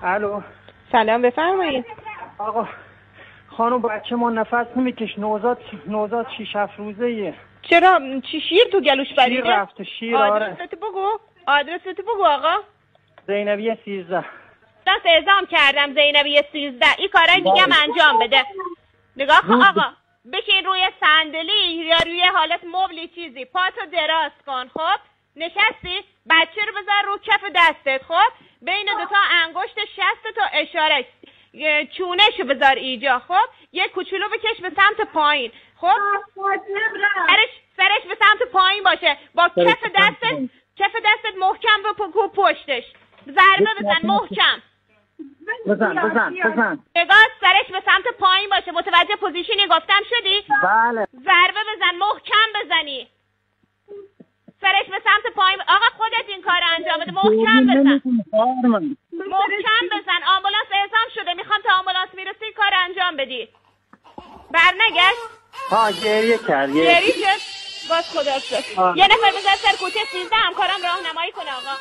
الو. سلام بفرمایید. آقا خانم بچه ما نفس نمیکش، نوزاد 6-7 روزه. چرا شیر تو گلوش پریده؟ شیر رفته. شیر. آره. آدرستو بگو آقا. زینبیه 13. دست اعزام کردم زینبیه 13. این کارای دیگه هم انجام بده. نگاه کن آقا، بشین روی صندلی یا روی حالت مبلی چیزی، پاتو دراز کن. خب نشستی، بچه رو بذار رو کف دستت. خب بین دوتا انگشت شست تا اشاره چونشو بذار اینجا. خب یه کوچولو بکش به سمت پایین. خب سرش به سمت پایین باشه، با کف دستت محکم به پشتش ضربه بزن، محکم بزن. نگاه، سرش به سمت پایین باشه. متوجه پوزیشنی گفتم شدی؟ بله. ضربه بزن، محکم بزنی، سرش به سمت پایین. آقا خودت این کار انجام بده، محکم بزن، محکم بزن. آمبولانس اعزام شده، میخوام تا آمبولانس میرسی کار انجام بدی. برنگشت. گریه کرد. باز خدا. یه نفر بذار سر کوچه 13 همکارم راهنمایی کنه آقا.